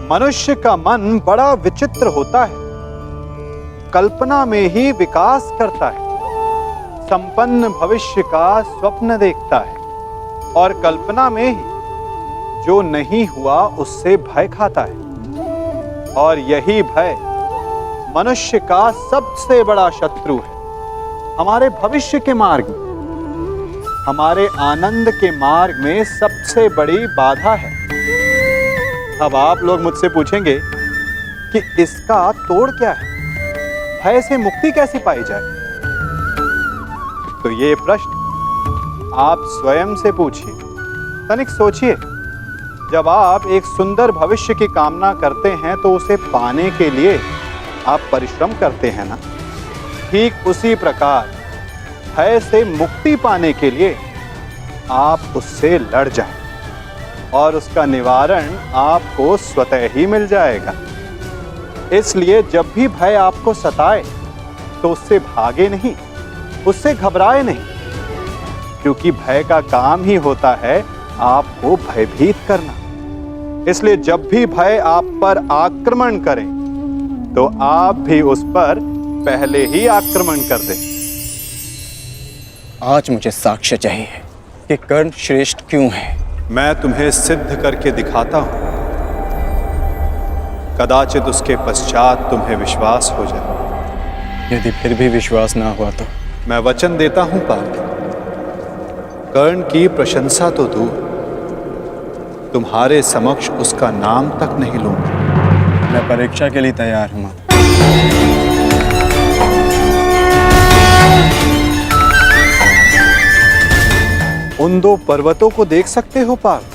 मनुष्य का मन बड़ा विचित्र होता है, कल्पना में ही विकास करता है, संपन्न भविष्य का स्वप्न देखता है और कल्पना में ही जो नहीं हुआ उससे भय खाता है। और यही भय मनुष्य का सबसे बड़ा शत्रु है। हमारे भविष्य के मार्ग में, हमारे आनंद के मार्ग में सबसे बड़ी बाधा है। अब आप लोग मुझसे पूछेंगे कि इसका तोड़ क्या है, भय से मुक्ति कैसे पाई जाए? तो ये प्रश्न आप स्वयं से पूछिए, तनिक सोचिए। जब आप एक सुंदर भविष्य की कामना करते हैं तो उसे पाने के लिए आप परिश्रम करते हैं ना? ठीक उसी प्रकार भय से मुक्ति पाने के लिए आप उससे लड़ जाएं और उसका निवारण आपको स्वतः ही मिल जाएगा। इसलिए जब भी भय आपको सताए तो उससे भागे नहीं, उससे घबराए नहीं, क्योंकि भय का काम ही होता है आपको भयभीत करना। इसलिए जब भी भय आप पर आक्रमण करें तो आप भी उस पर पहले ही आक्रमण कर दें। आज मुझे साक्ष्य चाहिए कि कर्ण श्रेष्ठ क्यों है। मैं तुम्हें सिद्ध करके दिखाता हूं, कदाचित उसके पश्चात तुम्हें विश्वास हो जाए। यदि फिर भी विश्वास ना हुआ तो? मैं वचन देता हूं पार्थ, कर्ण की प्रशंसा तो दूर, तुम्हारे समक्ष उसका नाम तक नहीं लूंगा। मैं परीक्षा के लिए तैयार हूं। उन दो पर्वतों को देख सकते हो पार्थ?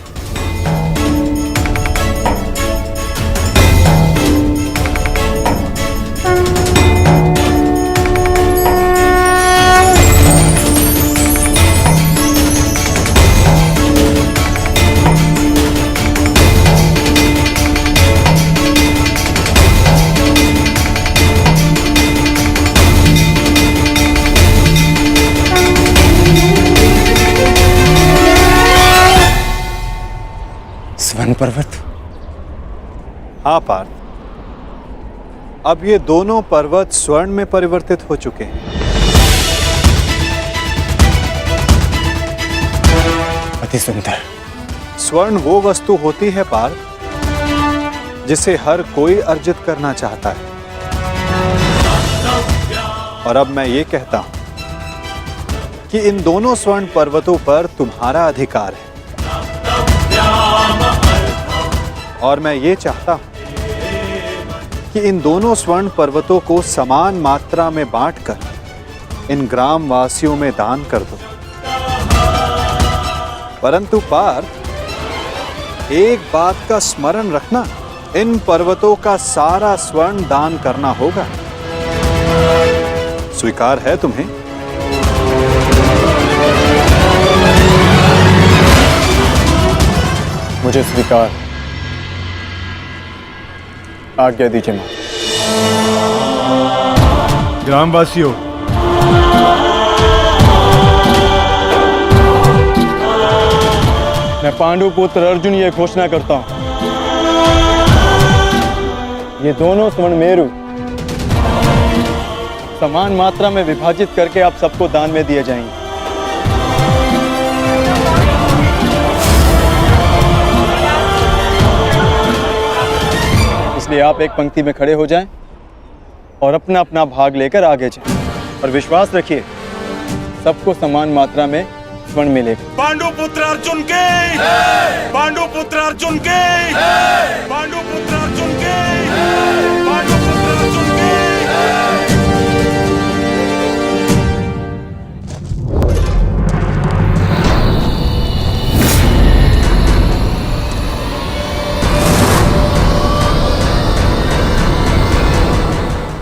स्वर्ण पर्वत? हाँ पार्थ, अब ये दोनों पर्वत स्वर्ण में परिवर्तित हो चुके हैं। अति सुंदर। स्वर्ण वो वस्तु होती है पार्थ जिसे हर कोई अर्जित करना चाहता है। और अब मैं ये कहता हूं कि इन दोनों स्वर्ण पर्वतों पर तुम्हारा अधिकार है। और मैं ये चाहता हूं कि इन दोनों स्वर्ण पर्वतों को समान मात्रा में बांटकर इन ग्राम वासियों में दान कर दो। परंतु पार्थ, एक बात का स्मरण रखना, इन पर्वतों का सारा स्वर्ण दान करना होगा। स्वीकार है तुम्हें? मुझे स्वीकार। आज्ञा दीजिए मां। ग्रामवासियों, मैं पांडु पुत्र अर्जुन ये घोषणा करता हूं, ये दोनों स्वर्ण मेरु समान मात्रा में विभाजित करके आप सबको दान में दिए जाएंगे। इसलिए आप एक पंक्ति में खड़े हो जाएं और अपना अपना भाग लेकर आगे जाएं और विश्वास रखिए सबको समान मात्रा में स्वर्ण मिलेगा। पांडु पुत्र अर्जुन के, पांडु पुत्र अर्जुन के, पांडु पुत्र अर्जुन के, पांडु पुत्र अर्जुन के।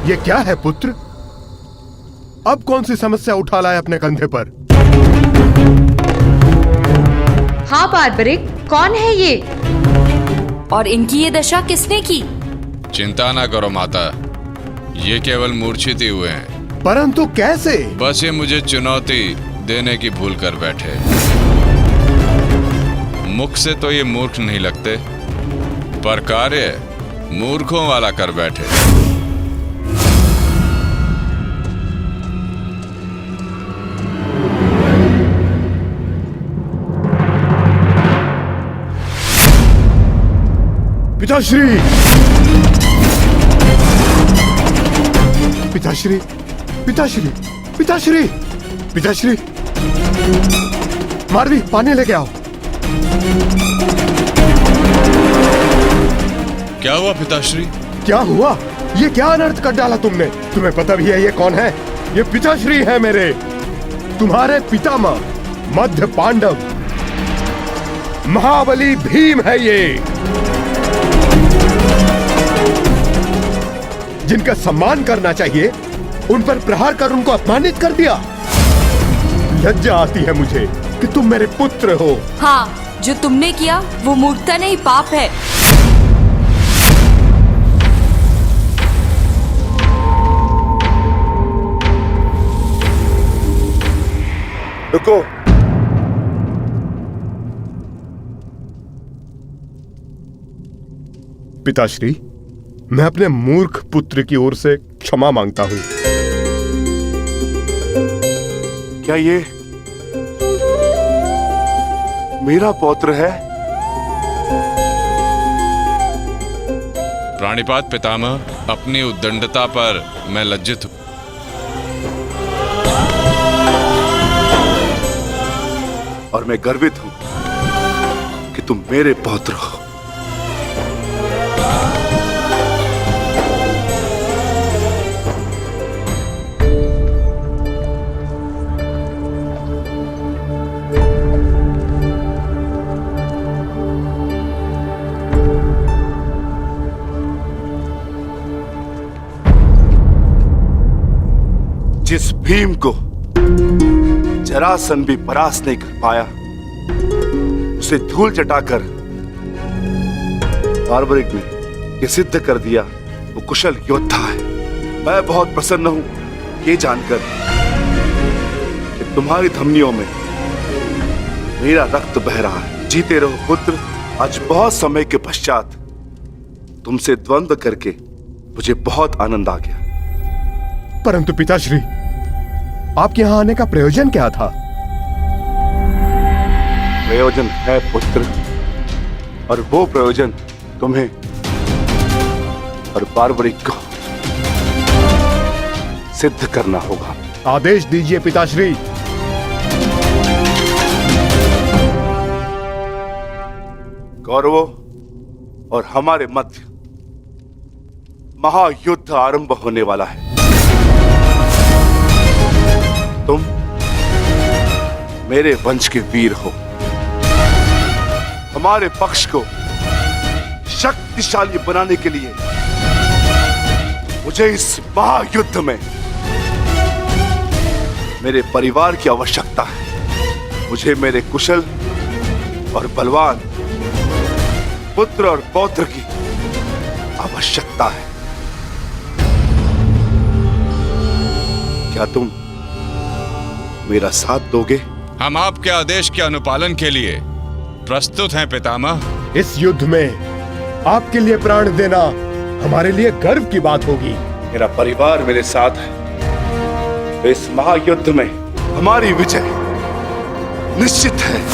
ये क्या है पुत्र? अब कौन सी समस्या उठा लाए अपने कंधे पर? हाँ बार्बरिक, कौन है ये? और इनकी ये दशा किसने की? चिंता ना करो माता, ये केवल मूर्छित ही हुए हैं। परंतु कैसे? बस ये मुझे चुनौती देने की भूल कर बैठे। मुख से तो ये मूर्ख नहीं लगते, पर कार्य मूर्खों वाला कर बैठे। पिताश्री, पिताश्री, पिताश्री, पिताश्री, पिताश्री, मारवी पानी लेके आओ। क्या हुआ पिताश्री? क्या हुआ? ये क्या अनर्थ कर डाला तुमने? तुम्हें पता भी है ये कौन है? ये पिताश्री है मेरे, तुम्हारे पितामह मध्य पांडव महाबली भीम है ये, जिनका सम्मान करना चाहिए उन पर प्रहार कर उनको अपमानित कर दिया। लज्जा आती है मुझे कि तुम मेरे पुत्र हो। हाँ, जो तुमने किया वो मूर्खता नहीं, पाप है। रुको, पिताश्री, मैं अपने मूर्ख पुत्र की ओर से क्षमा मांगता हूं। क्या ये मेरा पौत्र है? प्राणिपात पितामह, अपनी उद्दंडता पर मैं लज्जित हूं। और मैं गर्वित हूं कि तुम मेरे पौत्र हो। जिस भीम को जरासंध भी परास्त नहीं कर पाया, उसे धूल चटाकर बार्बरिक ने यह सिद्ध कर दिया वो कुशल योद्धा है। मैं बहुत प्रसन्न हूं ये जानकर कि तुम्हारी धमनियों में मेरा रक्त बह रहा है। जीते रहो पुत्र। आज बहुत समय के पश्चात तुमसे द्वंद्व करके मुझे बहुत आनंद आ गया। परंतु पिताश्री, आपके यहां आने का प्रयोजन क्या था? प्रयोजन है पुत्र, और वो प्रयोजन तुम्हें और बार्बरिक को सिद्ध करना होगा। आदेश दीजिए पिताश्री। कौरवों और हमारे मध्य महायुद्ध आरंभ होने वाला है। तुम मेरे वंश के वीर हो। हमारे पक्ष को शक्तिशाली बनाने के लिए मुझे इस महायुद्ध में मेरे परिवार की आवश्यकता है। मुझे मेरे कुशल और बलवान पुत्र और पौत्र की आवश्यकता है। क्या तुम मेरा साथ दोगे? हम आपके आदेश के अनुपालन के लिए प्रस्तुत हैं पितामह। इस युद्ध में आपके लिए प्राण देना हमारे लिए गर्व की बात होगी। मेरा परिवार मेरे साथ है, तो इस महायुद्ध में हमारी विजय निश्चित है।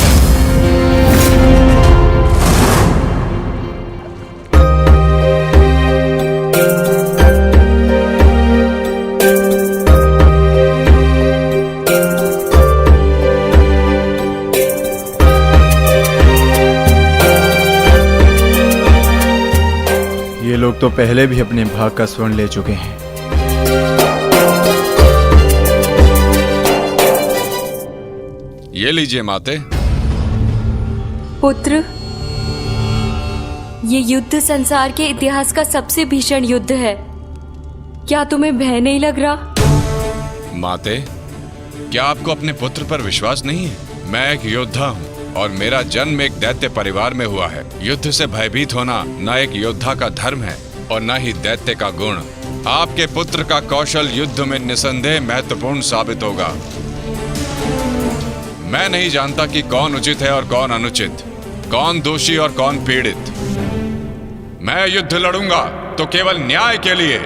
ये लोग तो पहले भी अपने भाग का स्वर्ण ले चुके हैं। ये लीजिए माते। पुत्र, ये युद्ध संसार के इतिहास का सबसे भीषण युद्ध है। क्या तुम्हें भय नहीं लग रहा? माते, क्या आपको अपने पुत्र पर विश्वास नहीं है? मैं एक योद्धा हूँ और मेरा जन्म एक दैत्य परिवार में हुआ है। युद्ध से भयभीत होना न एक योद्धा का धर्म है और न ही दैत्य का गुण। आपके पुत्र का कौशल युद्ध में निसंदेह महत्वपूर्ण साबित होगा। मैं नहीं जानता कि कौन उचित है और कौन अनुचित, कौन दोषी और कौन पीड़ित। मैं युद्ध लड़ूंगा तो केवल न्याय के लिए।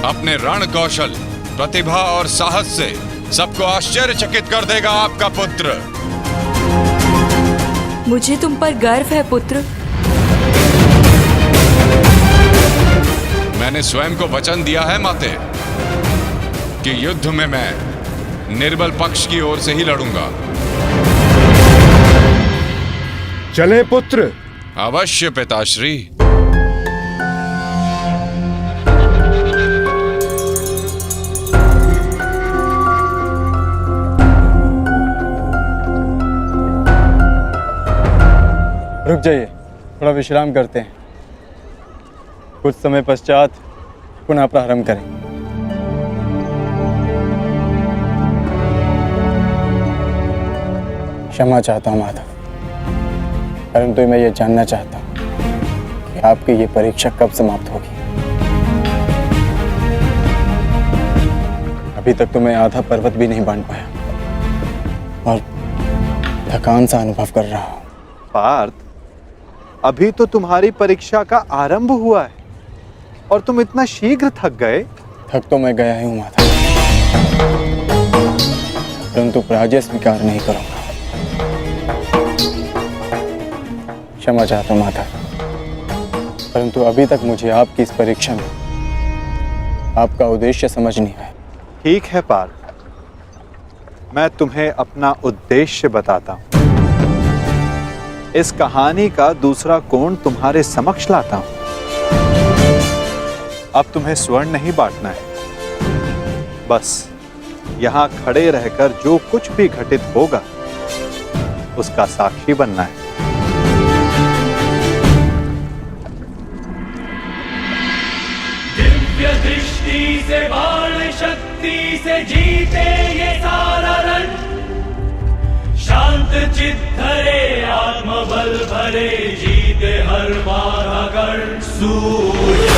अपने रण कौशल, प्रतिभा और साहस से सबको आश्चर्यचकित कर देगा आपका पुत्र। मुझे तुम पर गर्व है पुत्र। मैंने स्वयं को वचन दिया है माते कि युद्ध में मैं निर्बल पक्ष की ओर से ही लड़ूंगा। चले पुत्र। अवश्य पिताश्री। रुक जाइए, थोड़ा विश्राम करते हैं। कुछ समय पश्चात पुनः प्रारंभ करें। क्षमा चाहता हूँ माधव, परंतु मैं ये जानना चाहता हूँ कि आपकी ये परीक्षा कब समाप्त होगी। अभी तक तो मैं आधा पर्वत भी नहीं बांध पाया और थकान सा अनुभव कर रहा हूँ। पार्थ, अभी तो तुम्हारी परीक्षा का आरंभ हुआ है और तुम इतना शीघ्र थक गए। थक तो मैं गया ही हूँ माधव, परंतु पराजय स्वीकार नहीं करूंगा। क्षमा चाहता हूँ माधव, परंतु अभी तक मुझे आपकी इस परीक्षा में आपका उद्देश्य समझ नहीं आया। ठीक है पार्थ, मैं तुम्हें अपना उद्देश्य बताता हूँ। इस कहानी का दूसरा कोण तुम्हारे समक्ष लाता हूं। अब तुम्हें स्वर्ण नहीं बांटना है, बस यहां खड़े रहकर जो कुछ भी घटित होगा उसका साक्षी बनना है। दिव्य दृष्टि से, बाण शक्ति से जीते ये सारा रण। शांत चित्त धरे, आत्मबल भरे, जीते हर बाधा कर। सूर्य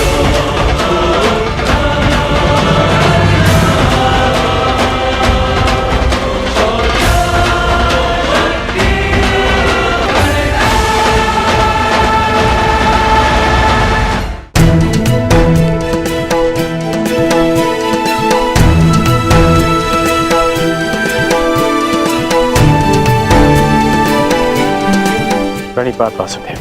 प्रणिपात वासुदेव।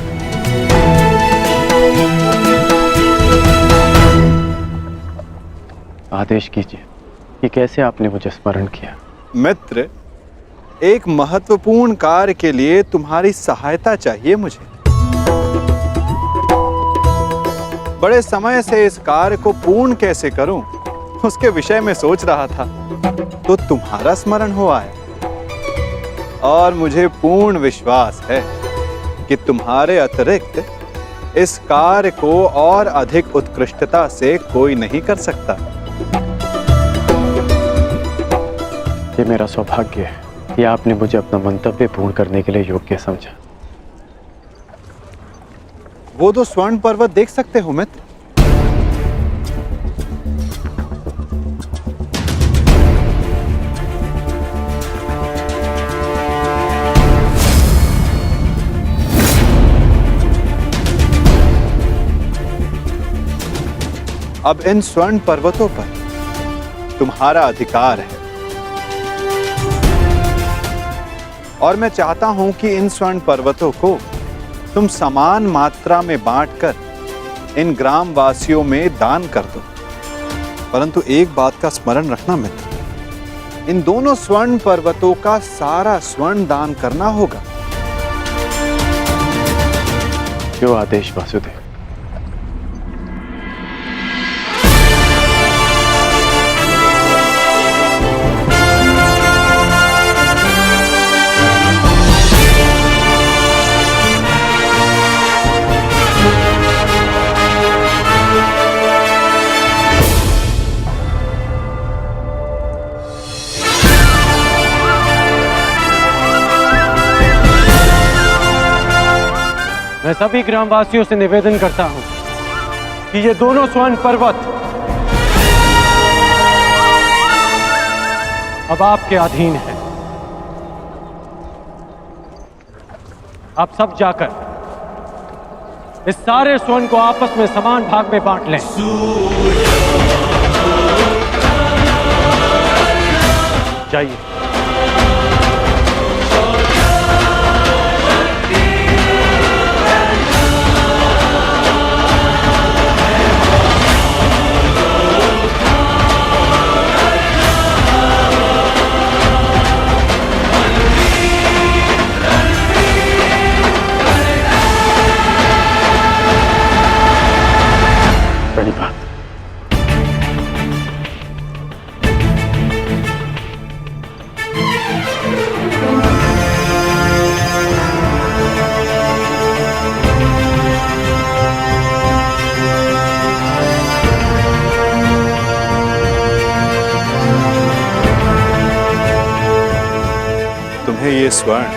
आदेश कीजिए कि कैसे आपने मुझे स्मरण किया। मित्र, एक महत्वपूर्ण कार्य के लिए तुम्हारी सहायता चाहिए मुझे। बड़े समय से इस कार्य को पूर्ण कैसे करूं, उसके विषय में सोच रहा था, तो तुम्हारा स्मरण हुआ है और मुझे पूर्ण विश्वास है कि तुम्हारे अतिरिक्त इस कार्य को और अधिक उत्कृष्टता से कोई नहीं कर सकता। ये मेरा सौभाग्य है कि आपने मुझे अपना मंतव्य पूर्ण करने के लिए योग्य समझा। वो दो स्वर्ण पर्वत देख सकते हो मित्र। अब इन स्वर्ण पर्वतों पर तुम्हारा अधिकार है और मैं चाहता हूं कि इन स्वर्ण पर्वतों को तुम समान मात्रा में बांटकर इन ग्राम वासियों में दान कर दो। परंतु एक बात का स्मरण रखना मित्र, इन दोनों स्वर्ण पर्वतों का सारा स्वर्ण दान करना होगा। जो आदेश वासुदेव। मैं सभी ग्रामवासियों से निवेदन करता हूं कि ये दोनों स्वर्ण पर्वत अब आपके अधीन है। आप सब जाकर इस सारे स्वर्ण को आपस में समान भाग में बांट लें। जाइए। बड़ी बात। तुम्हें ये स्वर्ण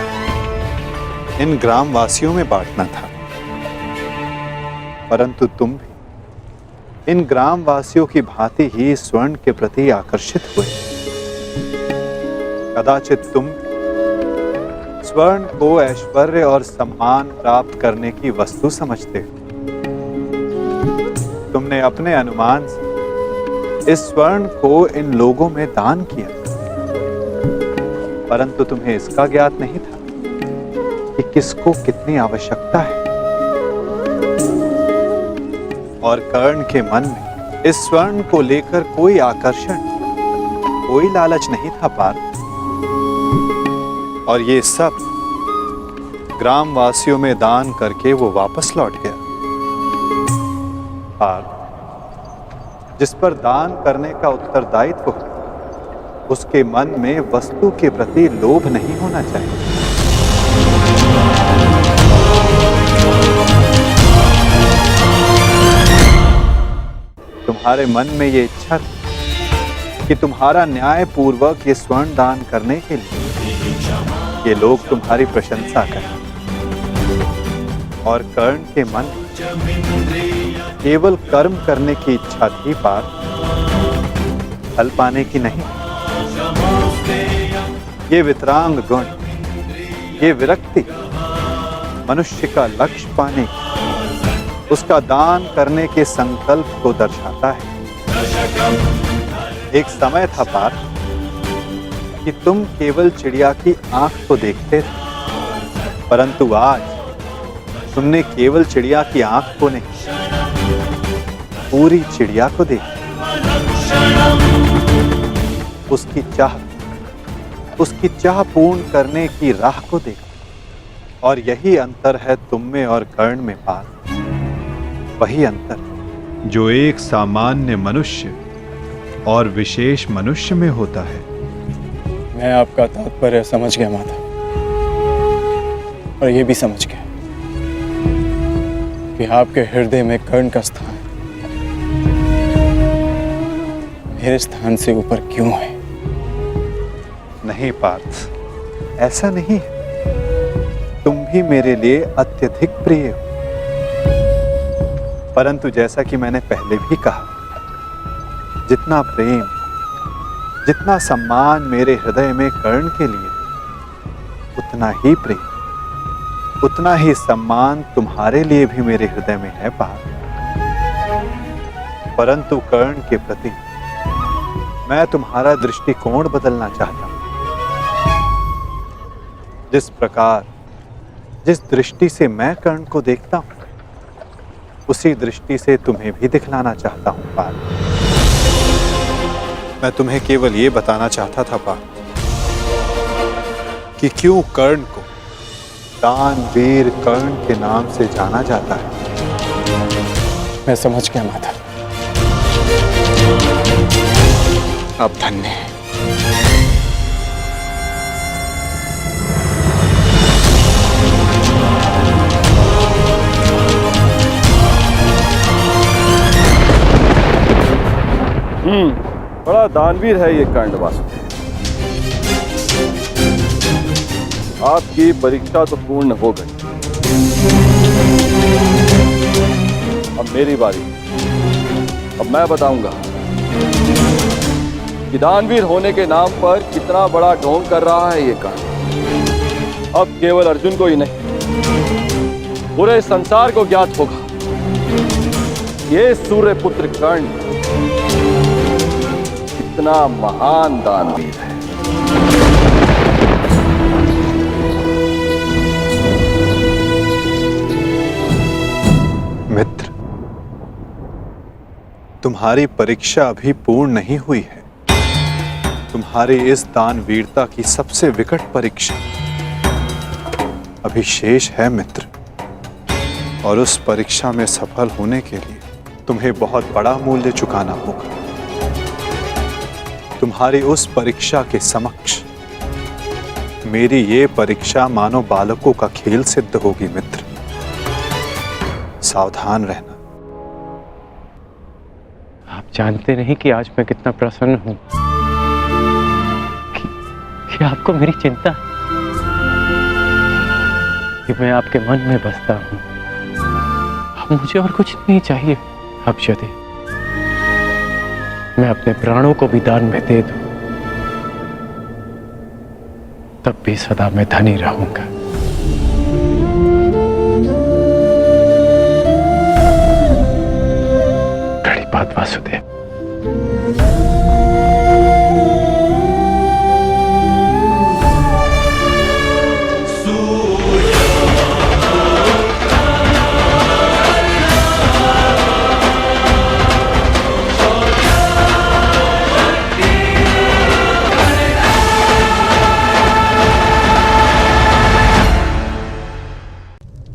इन ग्रामवासियों में बांटना था, परंतु तुम भी इन ग्रामवासियों की भांति ही स्वर्ण के प्रति आकर्षित हुए। कदाचित तुम स्वर्ण को ऐश्वर्य और सम्मान प्राप्त करने की वस्तु समझते हो। तुमने अपने अनुमान से इस स्वर्ण को इन लोगों में दान किया, परंतु तुम्हें इसका ज्ञात नहीं था कि किसको कितनी आवश्यकता है। और कर्ण के मन में इस स्वर्ण को लेकर कोई आकर्षण, कोई लालच नहीं था पार्थ। और ये सब ग्रामवासियों में दान करके वो वापस लौट गया। पार्थ, जिस पर दान करने का उत्तरदायित्व हो, उसके मन में वस्तु के प्रति लोभ नहीं होना चाहिए। तुम्हारे मन में ये इच्छा थी कि तुम्हारा न्याय पूर्वक ये स्वर्ण दान करने के लिए ये लोग तुम्हारी प्रशंसा करें। और कर्ण के मन में केवल कर्म करने की इच्छा थी पार्थ, फल पाने की नहीं। ये वितरांग गुण, ये विरक्ति मनुष्य का लक्ष्य पाने की, उसका दान करने के संकल्प को दर्शाता है। एक समय था पार्थ कि तुम केवल चिड़िया की आंख को देखते थे, परंतु आज तुमने केवल चिड़िया की आंख को नहीं, पूरी चिड़िया को देखा। उसकी चाह पूर्ण करने की राह को देखा। और यही अंतर है तुम में और कर्ण में पार्थ। वही अंतर जो एक सामान्य मनुष्य और विशेष मनुष्य में होता है। मैं आपका तात्पर्य समझ गया माता, और ये भी समझ गया कि आपके हृदय में कर्ण का स्थान मेरे स्थान से ऊपर क्यों है। नहीं पार्थ, ऐसा नहीं है। तुम भी मेरे लिए अत्यधिक प्रिय हो, परंतु जैसा कि मैंने पहले भी कहा, जितना प्रेम, जितना सम्मान मेरे हृदय में कर्ण के लिए, उतना ही प्रेम, उतना ही सम्मान तुम्हारे लिए भी मेरे हृदय में है पार्थ। परंतु कर्ण के प्रति मैं तुम्हारा दृष्टिकोण बदलना चाहता हूं। जिस प्रकार, जिस दृष्टि से मैं कर्ण को देखता हूं, उसी दृष्टि से तुम्हें भी दिखलाना चाहता हूं पार्थ। मैं तुम्हें केवल ये बताना चाहता था पार्थ कि क्यों कर्ण को दानवीर कर्ण के नाम से जाना जाता है। मैं समझ गया माता, अब धन्य है। बड़ा दानवीर है ये कर्ण वासुदेव। आपकी परीक्षा तो पूर्ण हो गई, अब मेरी बारी। अब मैं बताऊंगा कि दानवीर होने के नाम पर कितना बड़ा ढोंग कर रहा है ये कर्ण। अब केवल अर्जुन को ही नहीं, पूरे संसार को ज्ञात होगा ये सूर्यपुत्र कर्ण कितना महान दानवीर है। मित्र, तुम्हारी परीक्षा अभी पूर्ण नहीं हुई है। तुम्हारी इस दानवीरता की सबसे विकट परीक्षा अभी शेष है मित्र, और उस परीक्षा में सफल होने के लिए तुम्हें बहुत बड़ा मूल्य चुकाना होगा। तुम्हारी उस परीक्षा के समक्ष मेरी ये परीक्षा मानो बालकों का खेल सिद्ध होगी मित्र। सावधान रहना। आप जानते नहीं कि आज मैं कितना प्रसन्न हूं कि आपको मेरी चिंता है, कि मैं आपके मन में बसता हूं। अब मुझे और कुछ नहीं चाहिए। अब यदि मैं अपने प्राणों को भी दान में दे दूं, तब भी सदा मैं धनी रहूंगा। बड़ी बात वासुदेव।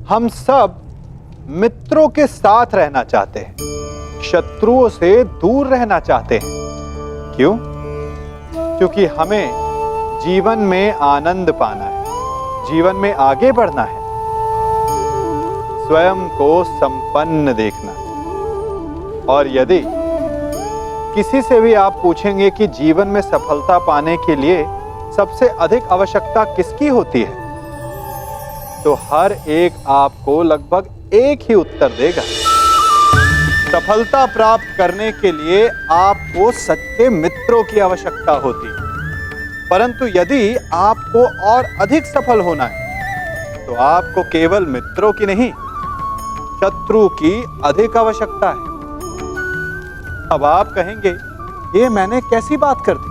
हम सब मित्रों के साथ रहना चाहते हैं, शत्रुओं से दूर रहना चाहते हैं। क्यों? क्योंकि हमें जीवन में आनंद पाना है, जीवन में आगे बढ़ना है, स्वयं को संपन्न देखना है। और यदि किसी से भी आप पूछेंगे कि जीवन में सफलता पाने के लिए सबसे अधिक आवश्यकता किसकी होती है, तो हर एक आपको लगभग एक ही उत्तर देगा। सफलता प्राप्त करने के लिए आपको सच्चे मित्रों की आवश्यकता होती है। परंतु यदि आपको और अधिक सफल होना है, तो आपको केवल मित्रों की नहीं, शत्रु की अधिक आवश्यकता है। अब आप कहेंगे, ये मैंने कैसी बात कर दी?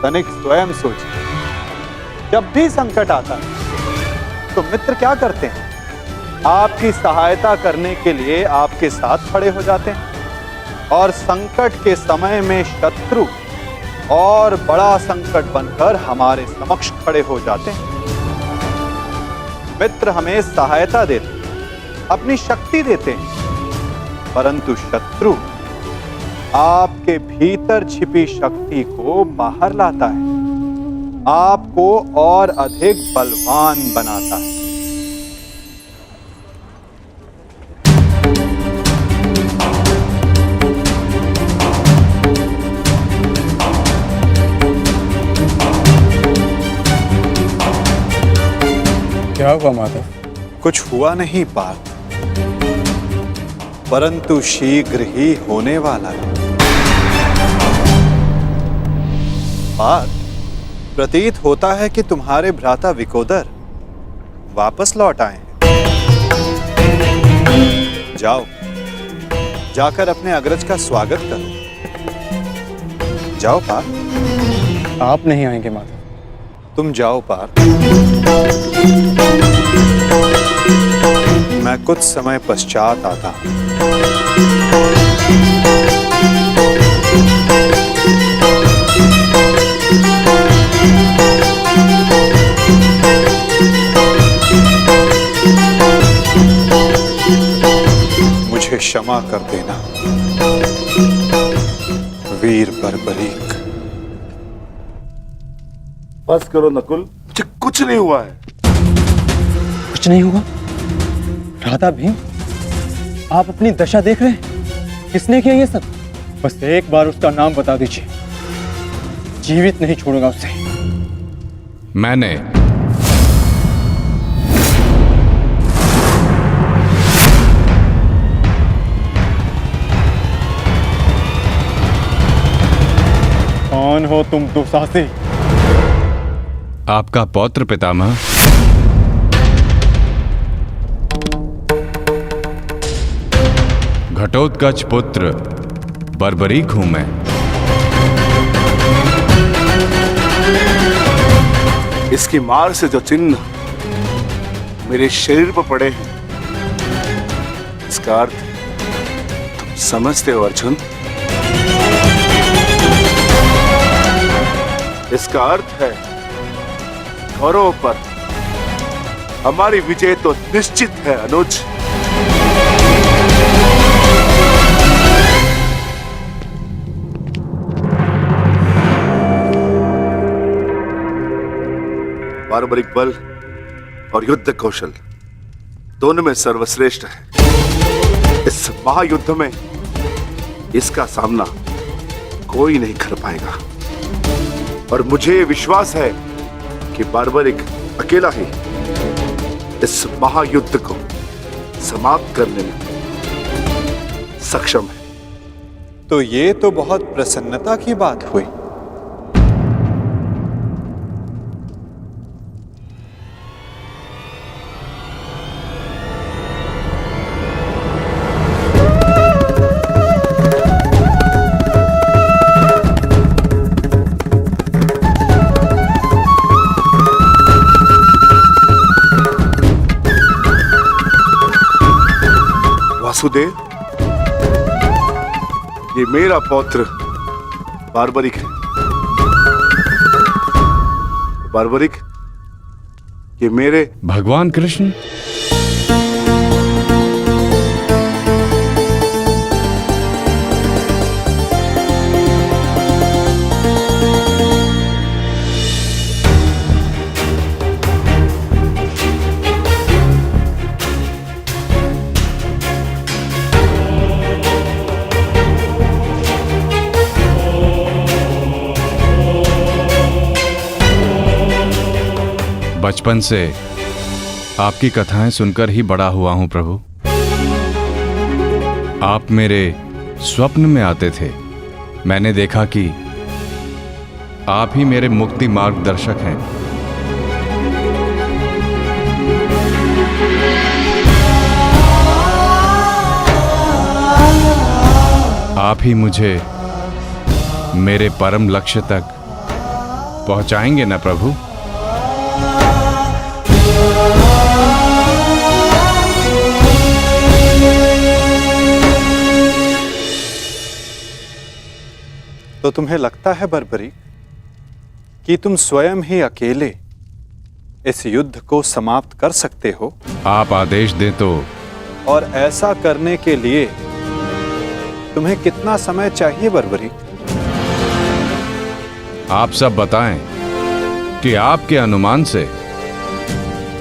तनिक स्वयं सोचिए। जब भी संकट आता है तो मित्र क्या करते हैं? आपकी सहायता करने के लिए आपके साथ खड़े हो जाते हैं, और संकट के समय में शत्रु और बड़ा संकट बनकर हमारे समक्ष खड़े हो जाते हैं। मित्र हमें सहायता देते हैं, अपनी शक्ति देते हैं, परंतु शत्रु आपके भीतर छिपी शक्ति को बाहर लाता है, आपको और अधिक बलवान बनाता है। क्या हुआ माधव? कुछ हुआ नहीं पार्थ, परंतु शीघ्र ही होने वाला है। पार्थ, प्रतीत होता है कि तुम्हारे भ्राता विकोदर वापस लौट आए हैं। जाओ, जाकर अपने अग्रज का स्वागत करो। जाओ पार्थ। आप नहीं आएंगे माधव? तुम जाओ पार्थ, मैं कुछ समय पश्चात आता हूं। मुझे क्षमा कर देना वीर बर्बरीक। बस करो नकुल, मुझे कुछ नहीं हुआ है। कुछ नहीं हुआ? राधा भीम, आप अपनी दशा देख रहे हैं? किसने किया ये सब? बस एक बार उसका नाम बता दीजिए, जीवित नहीं छोड़ूंगा उसे। मैंने। कौन हो तुम दुस्साहसी? आपका पौत्र पितामह। घटोत्कच पुत्र बर्बरीक हूं मैं। इसकी मार से जो चिन्ह मेरे शरीर पर पड़े हैं, इसका अर्थ तुम समझते हो अर्जुन? इसका अर्थ है कौरवों पर हमारी विजय तो निश्चित है अनुज। बार्बरिक बल और युद्ध कौशल दोनों में सर्वश्रेष्ठ है। इस महायुद्ध में इसका सामना कोई नहीं कर पाएगा और मुझे विश्वास है कि बार्बरिक अकेला ही इस महायुद्ध को समाप्त करने में सक्षम है। तो ये तो बहुत प्रसन्नता की बात हुई। वासुदेव, ये मेरा पौत्र बार्बरिक है। बार्बरिक, ये मेरे भगवान कृष्ण। बचपन से आपकी कथाएं सुनकर ही बड़ा हुआ हूं प्रभु। आप मेरे स्वप्न में आते थे। मैंने देखा कि आप ही मेरे मुक्ति मार्गदर्शक हैं। आप ही मुझे मेरे परम लक्ष्य तक पहुंचाएंगे ना प्रभु? तो तुम्हें लगता है बर्बरीक कि तुम स्वयं ही अकेले इस युद्ध को समाप्त कर सकते हो? आप आदेश दें तो। और ऐसा करने के लिए तुम्हें कितना समय चाहिए बर्बरीक? आप सब बताएं कि आपके अनुमान से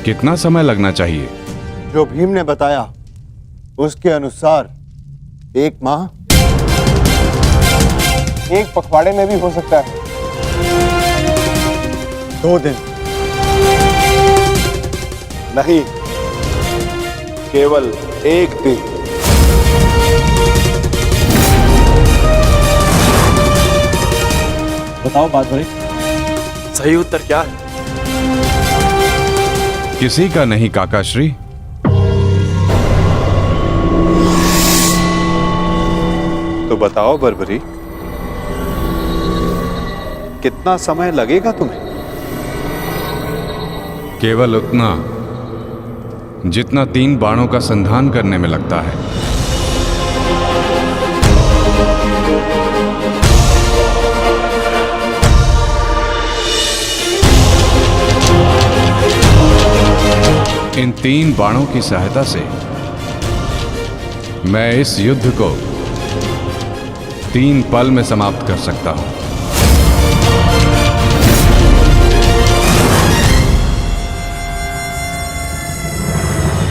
कितना समय लगना चाहिए? जो भीम ने बताया उसके अनुसार 1 माह, 1 पखवाड़े में भी हो सकता है, 2 दिन। नहीं, केवल 1 दिन। बताओ बार्बरिक, सही उत्तर क्या है? किसी का नहीं काकाश्री। तो बताओ बर्बरीक, कितना समय लगेगा तुम्हें? केवल उतना जितना 3 बाणों का संधान करने में लगता है। इन 3 बाणों की सहायता से मैं इस युद्ध को 3 पल में समाप्त कर सकता हूं।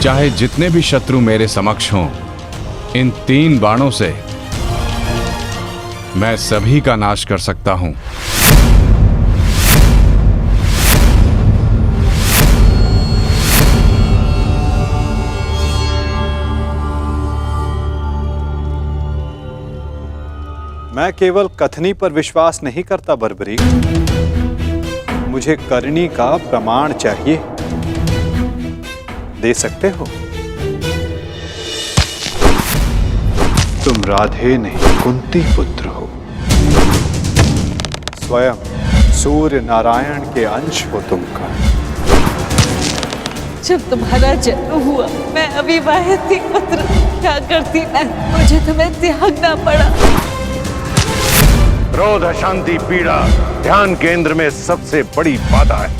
चाहे जितने भी शत्रु मेरे समक्ष हों, इन 3 बाणों से मैं सभी का नाश कर सकता हूं। मैं केवल कथनी पर विश्वास नहीं करता बर्बरीक, मुझे करनी का प्रमाण चाहिए। दे सकते हो? तुम राधे नहीं कुंती पुत्र हो। स्वयं सूर्य नारायण के अंश हो तुम का। जब तुम्हारा जन्म हुआ मैं अविवाहित थी पुत्र, क्या करती मैं, मुझे तुम्हें त्यागना पड़ा। क्रोध, अशांति, पीड़ा ध्यान केंद्र में सबसे बड़ी बाधा है।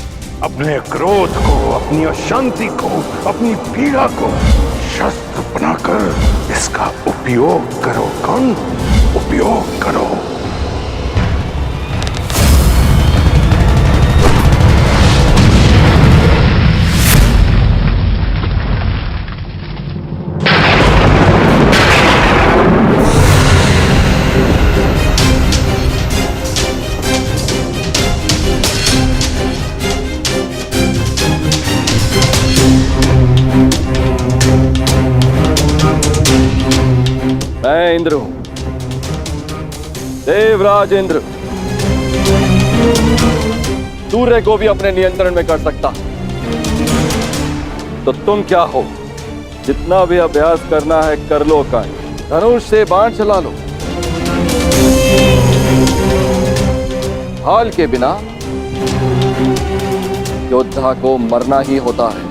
अपने क्रोध को, अपनी अशांति को, अपनी पीड़ा को शस्त्र बनाकर इसका उपयोग करो। कौन उपयोग करो। मैं इंद्र हूं, देवराज इंद्र। सूर्य को भी अपने नियंत्रण में कर सकता। तो तुम क्या हो? जितना भी अभ्यास करना है कर लो। का धनुष से बाण चला लो। हाल के बिना योद्धा को मरना ही होता है।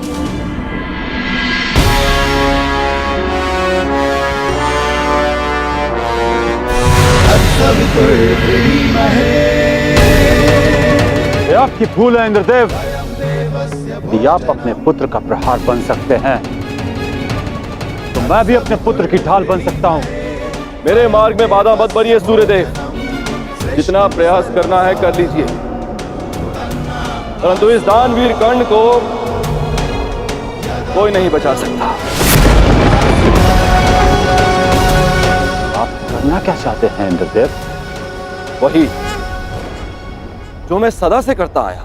ये आपकी भूल है इंद्रदेव। यदि आप अपने पुत्र का प्रहार बन सकते हैं तो मैं भी अपने पुत्र की ढाल बन सकता हूं। मेरे मार्ग में बाधा मत बनिए सूर्यदेव। जितना प्रयास करना है कर लीजिए, परंतु इस दानवीर कर्ण को कोई नहीं बचा सकता। करना क्या चाहते हैं इंद्रदेव? वही जो मैं सदा से करता आया,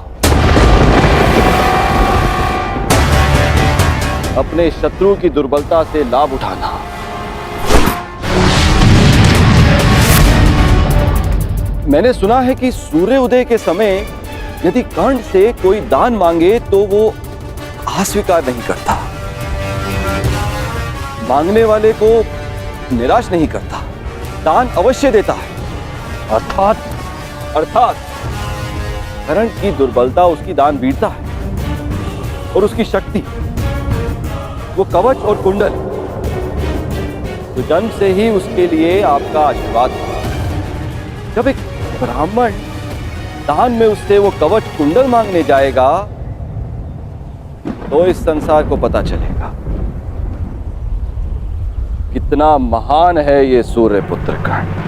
अपने शत्रु की दुर्बलता से लाभ उठाना। मैंने सुना है कि सूर्य उदय के समय यदि कर्ण से कोई दान मांगे तो वो अस्वीकार नहीं करता, मांगने वाले को निराश नहीं करता, दान अवश्य देता है। अर्थात कर्ण की दुर्बलता उसकी दान वीरता है और उसकी शक्ति वो कवच और कुंडल। तो जन्म से ही उसके लिए आपका आशीर्वाद है। जब एक ब्राह्मण दान में उससे वो कवच कुंडल मांगने जाएगा तो इस संसार को पता चलेगा कितना महान है ये सूर्य पुत्र कर्ण।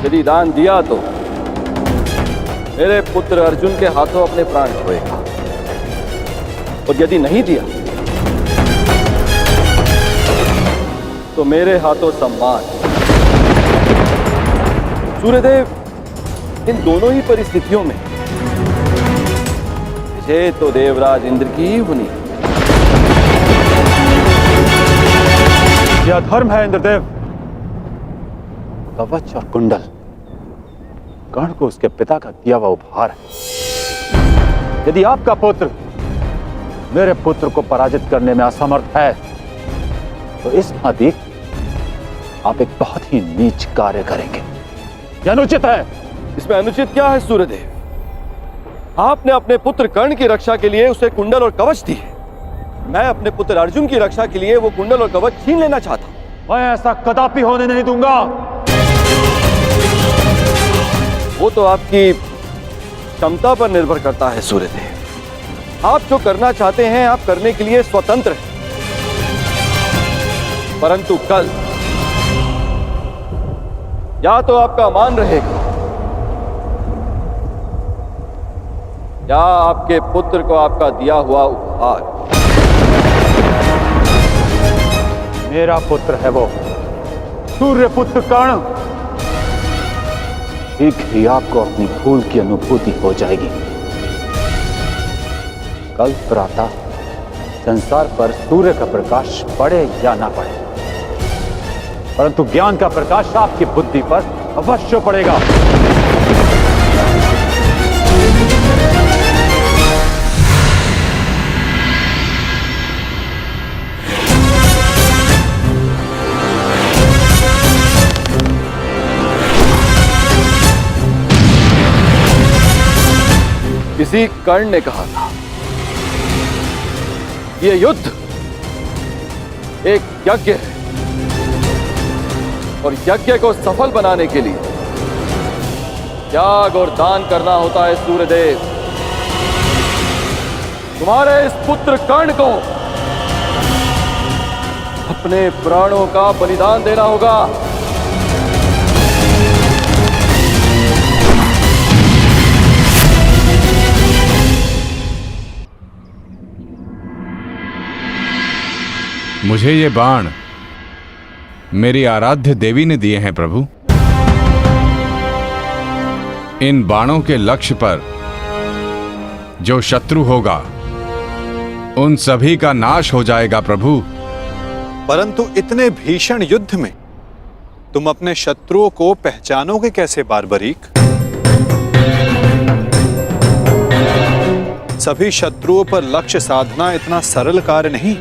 यदि दान दिया तो मेरे पुत्र अर्जुन के हाथों अपने प्राण खोएगा, और यदि नहीं दिया तो मेरे हाथों सम्मान। सूर्यदेव इन दोनों ही परिस्थितियों में मुझे तो देवराज इंद्र की ही होनी। यह धर्म है इंद्रदेव। कवच और कुंडल कर्ण को उसके पिता का दिया हुआ उपहार है। यदि आपका पुत्र मेरे पुत्र को पराजित करने में असमर्थ है तो इस अधिक आप एक बहुत ही नीच कार्य करेंगे। यह अनुचित है। इसमें अनुचित क्या है सूर्यदेव? आपने अपने पुत्र कर्ण की रक्षा के लिए उसे कुंडल और कवच दी है। मैं अपने पुत्र अर्जुन की रक्षा के लिए वो कुंडल और कवच छीन लेना चाहता हूं। मैं ऐसा कदापि होने नहीं दूंगा। वो तो आपकी क्षमता पर निर्भर करता है सूर्यदेव। आप जो करना चाहते हैं आप करने के लिए स्वतंत्र हैं, परंतु कल या तो आपका मान रहेगा या आपके पुत्र को आपका दिया हुआ उपहार। मेरा पुत्र है वो सूर्य पुत्र कर्ण। शीघ्र ही आपको अपनी भूल की अनुभूति हो जाएगी। कल प्रातः संसार पर सूर्य का प्रकाश पड़े या ना पड़े, परंतु ज्ञान का प्रकाश आपकी बुद्धि पर अवश्य पड़ेगा। इसी कर्ण ने कहा था, ये युद्ध एक यज्ञ है और यज्ञ को सफल बनाने के लिए त्याग और दान करना होता है। सूर्यदेव, तुम्हारे इस पुत्र कर्ण को अपने प्राणों का बलिदान देना होगा। मुझे ये बाण मेरी आराध्य देवी ने दिए हैं प्रभु। इन बाणों के लक्ष्य पर जो शत्रु होगा उन सभी का नाश हो जाएगा प्रभु। परंतु इतने भीषण युद्ध में तुम अपने शत्रुओं को पहचानोगे कैसे बारबरीक? सभी शत्रुओं पर लक्ष्य साधना इतना सरल कार्य नहीं।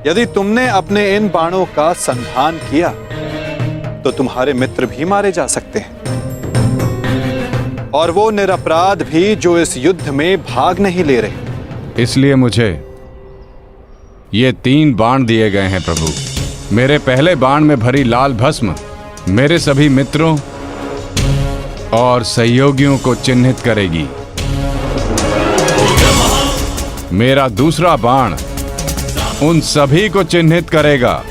यदि तुमने अपने इन बाणों का संधान किया तो तुम्हारे मित्र भी मारे जा सकते हैं, और वो निरपराध भी जो इस युद्ध में भाग नहीं ले रहे। इसलिए मुझे ये 3 बाण दिए गए हैं प्रभु। मेरे पहले बाण में भरी लाल भस्म मेरे सभी मित्रों और सहयोगियों को चिन्हित करेगी। मेरा दूसरा बाण उन सभी को चिन्हित करेगा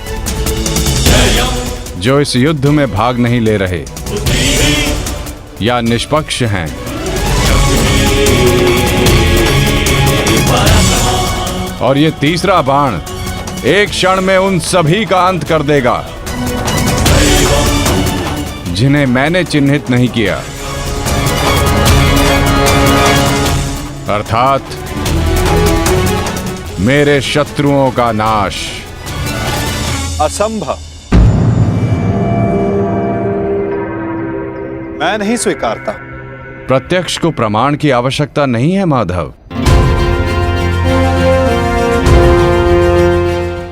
जो इस युद्ध में भाग नहीं ले रहे या निष्पक्ष हैं। और ये तीसरा बाण एक क्षण में उन सभी का अंत कर देगा जिन्हें मैंने चिन्हित नहीं किया, अर्थात मेरे शत्रुओं का नाश। असंभव, मैं नहीं स्वीकारता। प्रत्यक्ष को प्रमाण की आवश्यकता नहीं है माधव।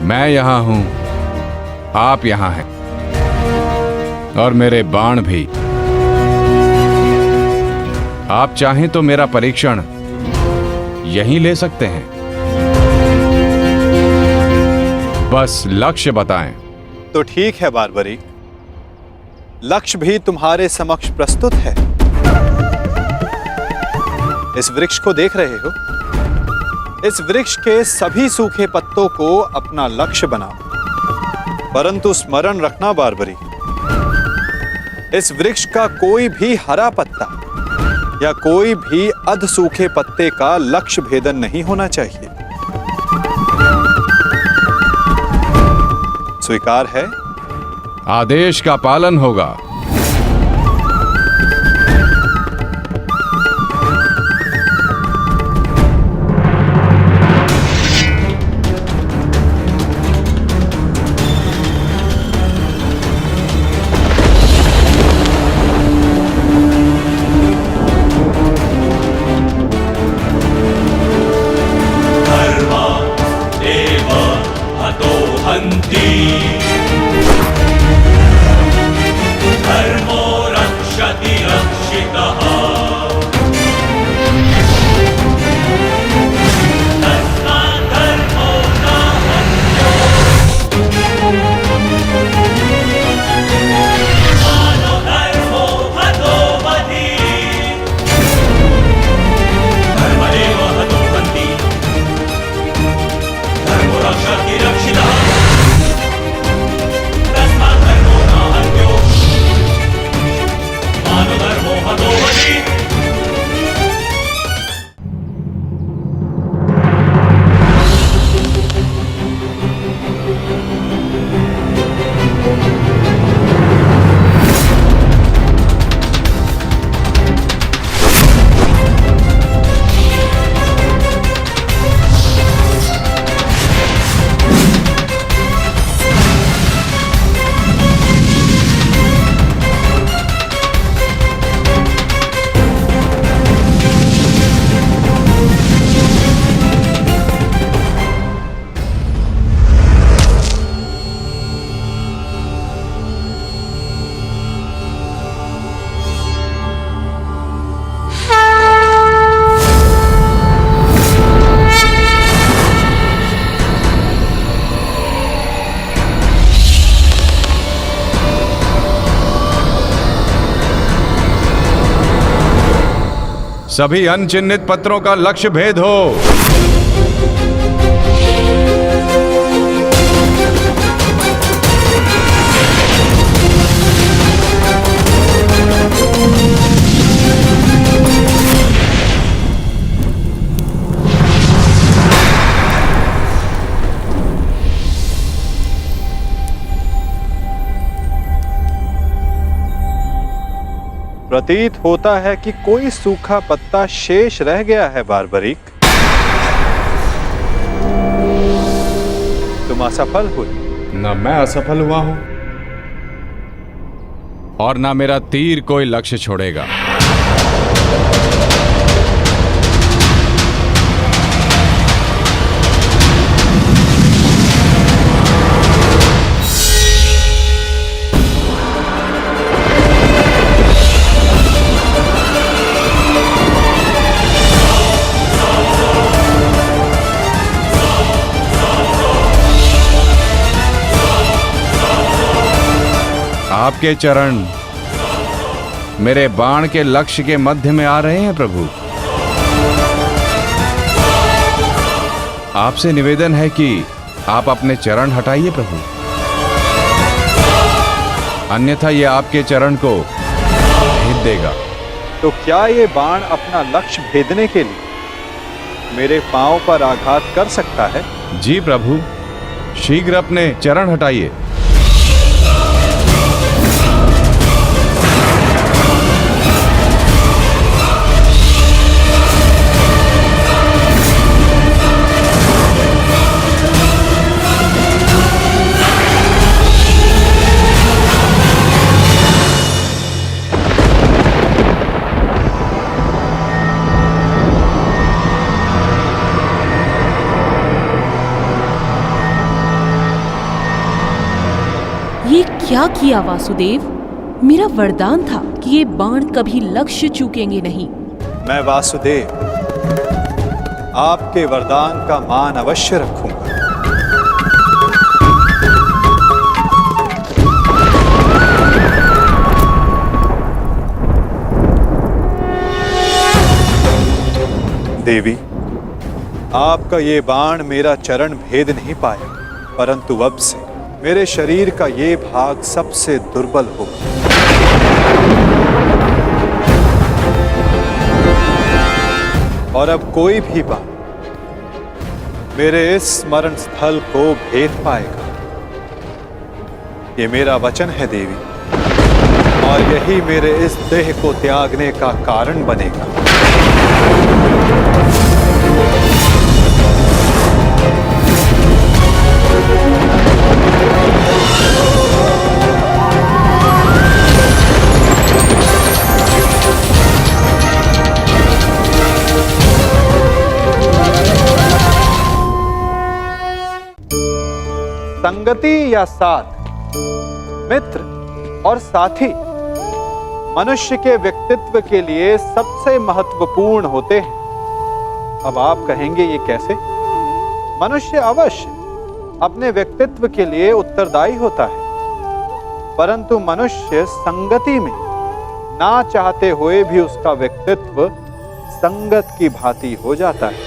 मैं यहां हूं, आप यहां हैं, और मेरे बाण भी। आप चाहें तो मेरा परीक्षण यहीं ले सकते हैं। बस लक्ष्य बताएं। तो ठीक है बारबरीक, लक्ष्य भी तुम्हारे समक्ष प्रस्तुत है। इस वृक्ष को देख रहे हो? इस वृक्ष के सभी सूखे पत्तों को अपना लक्ष्य बनाओ। परंतु स्मरण रखना बारबरीक, इस वृक्ष का कोई भी हरा पत्ता या कोई भी अध सूखे पत्ते का लक्ष्य भेदन नहीं होना चाहिए। स्वीकार है? आदेश का पालन होगा। सभी अनचिन्हित पत्रों का लक्ष्य भेद हो। प्रतीत होता है कि कोई सूखा पत्ता शेष रह गया है बार्बरीक। तुम असफल हुए। न मैं असफल हुआ हूं और ना मेरा तीर कोई लक्ष्य छोड़ेगा। आपके चरण मेरे बाण के लक्ष्य के मध्य में आ रहे हैं प्रभु। आपसे निवेदन है कि आप अपने चरण हटाइए प्रभु, अन्यथा ये आपके चरण को भेद देगा। तो क्या ये बाण अपना लक्ष्य भेदने के लिए मेरे पांव पर आघात कर सकता है? जी प्रभु, शीघ्र अपने चरण हटाइए। ये क्या किया वासुदेव? मेरा वरदान था कि ये बाण कभी लक्ष्य चूकेंगे नहीं। मैं वासुदेव आपके वरदान का मान अवश्य रखूंगा। देवी, आपका ये बाण मेरा चरण भेद नहीं पाया, परंतु अब से मेरे शरीर का ये भाग सबसे दुर्बल होगा। और अब कोई भी बाण मेरे इस स्मरण स्थल को भेद पाएगा। ये मेरा वचन है देवी, और यही मेरे इस देह को त्यागने का कारण बनेगा। संगति या साथ, मित्र और साथी मनुष्य के व्यक्तित्व के लिए सबसे महत्वपूर्ण होते हैं। अब आप कहेंगे ये कैसे? मनुष्य अवश्य अपने व्यक्तित्व के लिए उत्तरदायी होता है, परंतु मनुष्य संगति में ना चाहते हुए भी उसका व्यक्तित्व संगत की भांति हो जाता है।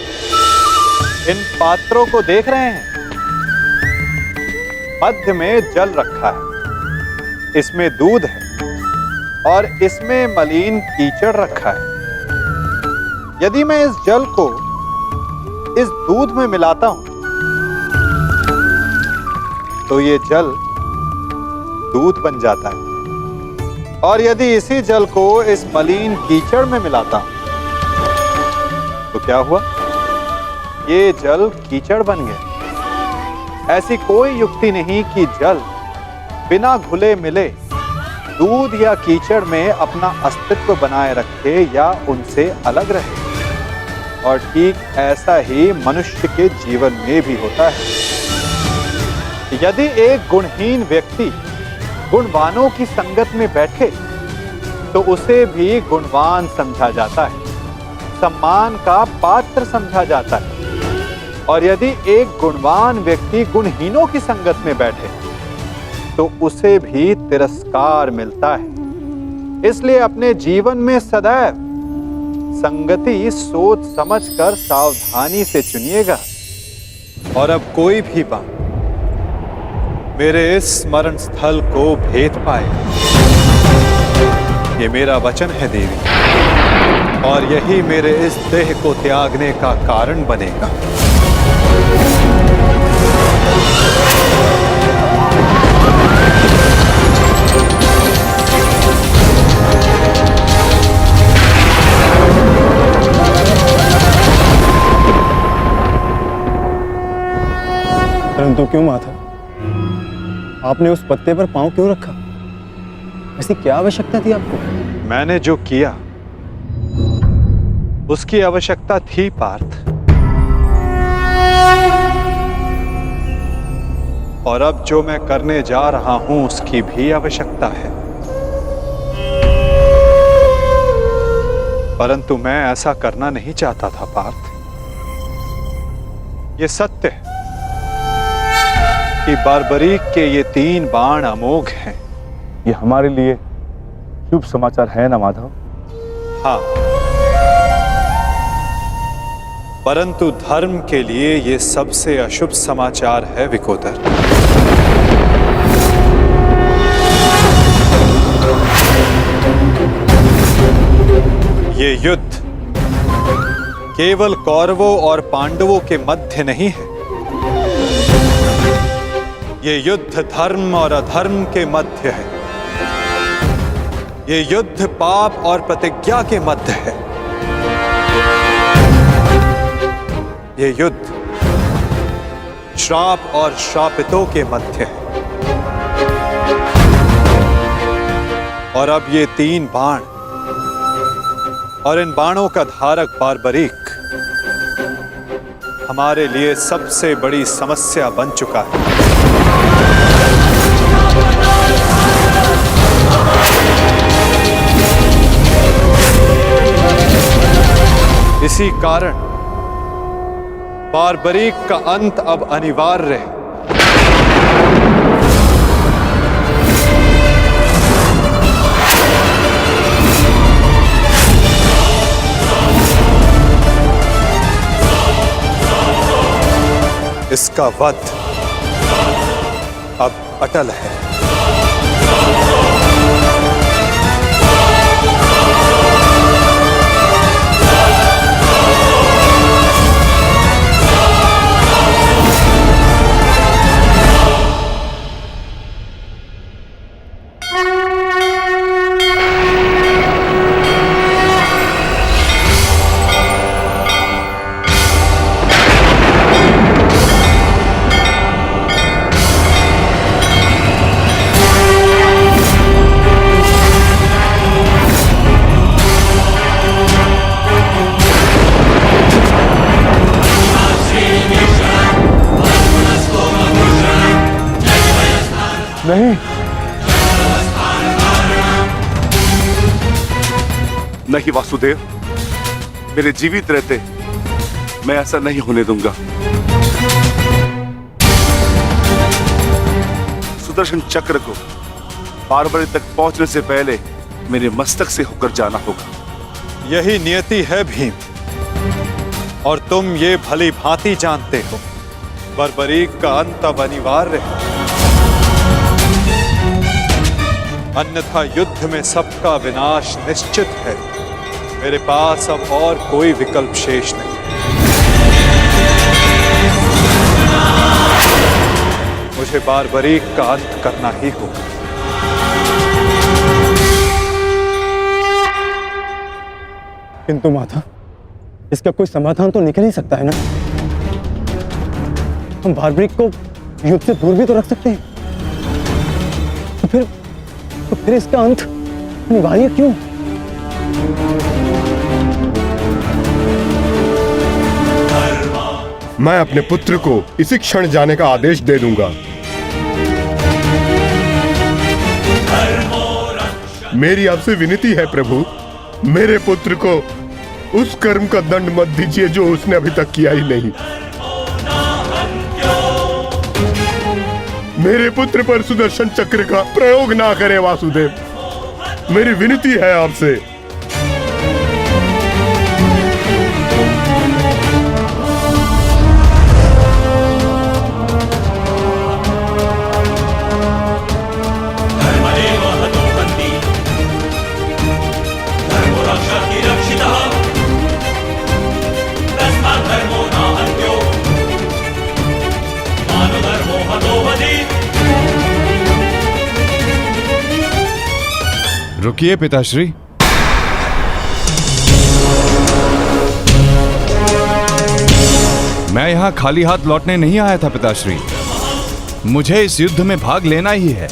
इन पात्रों को देख रहे हैं? मध्य में जल रखा है, इसमें दूध है और इसमें मलिन कीचड़ रखा है। यदि मैं इस जल को इस दूध में मिलाता हूं तो ये जल दूध बन जाता है, और यदि इसी जल को इस मलिन कीचड़ में मिलाता हूं तो क्या हुआ? ये जल कीचड़ बन गया। ऐसी कोई युक्ति नहीं कि जल बिना घुले मिले दूध या कीचड़ में अपना अस्तित्व बनाए रखे या उनसे अलग रहे। और ठीक ऐसा ही मनुष्य के जीवन में भी होता है। यदि एक गुणहीन व्यक्ति गुणवानों की संगत में बैठे तो उसे भी गुणवान समझा जाता है, सम्मान का पात्र समझा जाता है। और यदि एक गुणवान व्यक्ति गुणहीनों की संगत में बैठे तो उसे भी तिरस्कार मिलता है। इसलिए अपने जीवन में सदैव संगति सोच समझकर सावधानी से चुनिएगा, और अब कोई भी बात मेरे इस स्मरण स्थल को भेद पाएगा। ये मेरा वचन है देवी, और यही मेरे इस देह को त्यागने का कारण बनेगा। परंतु क्यों माता, आपने उस पत्ते पर पांव क्यों रखा? ऐसी क्या आवश्यकता थी आपको? मैंने जो किया उसकी आवश्यकता थी पार्थ, और अब जो मैं करने जा रहा हूं उसकी भी आवश्यकता है। परंतु मैं ऐसा करना नहीं चाहता था पार्थ। ये सत्य है कि बार्बरीक के ये 3 बाण अमोघ हैं। ये हमारे लिए शुभ समाचार है ना माधव? हाँ, परंतु धर्म के लिए ये सबसे अशुभ समाचार है विकोदर। ये युद्ध केवल कौरवों और पांडवों के मध्य नहीं है, ये युद्ध धर्म और अधर्म के मध्य है। ये युद्ध पाप और प्रतिज्ञा के मध्य है। ये युद्ध श्राप और श्रापितों के मध्य है। और अब ये 3 बाण और इन बाणों का धारक बार्बरीक हमारे लिए सबसे बड़ी समस्या बन चुका है। इसी कारण बार्बरीक का अंत अब अनिवार्य है। इसका वध अब अटल है। नहीं, नहीं वासुदेव, मेरे जीवित रहते मैं ऐसा नहीं होने दूंगा। सुदर्शन चक्र को बार्बरी तक पहुंचने से पहले मेरे मस्तक से होकर जाना होगा। यही नियति है भीम, और तुम ये भली भांति जानते हो। बार्बरीक का अंत अब अनिवार्य है, अन्यथा युद्ध में सबका विनाश निश्चित है। मेरे पास अब और कोई विकल्प शेष नहीं। मुझे बार्बरीक का अंत करना ही होगा। किंतु माता, इसका कोई समाधान तो निकल ही सकता है ना? हम बार्बरीक को युद्ध से दूर भी तो रख सकते हैं। तो फिर इसका अंत अनिवार्य क्यों? मैं अपने पुत्र को इसी क्षण जाने का आदेश दे दूंगा। मेरी आपसे विनती है प्रभु, मेरे पुत्र को उस कर्म का दंड मत दीजिए जो उसने अभी तक किया ही नहीं। मेरे पुत्र पर सुदर्शन चक्र का प्रयोग ना करें वासुदेव, मेरी विनती है आपसे। रुकिए पिताश्री। मैं यहाँ खाली हाथ लौटने नहीं आया था पिताश्री। मुझे इस युद्ध में भाग लेना ही है।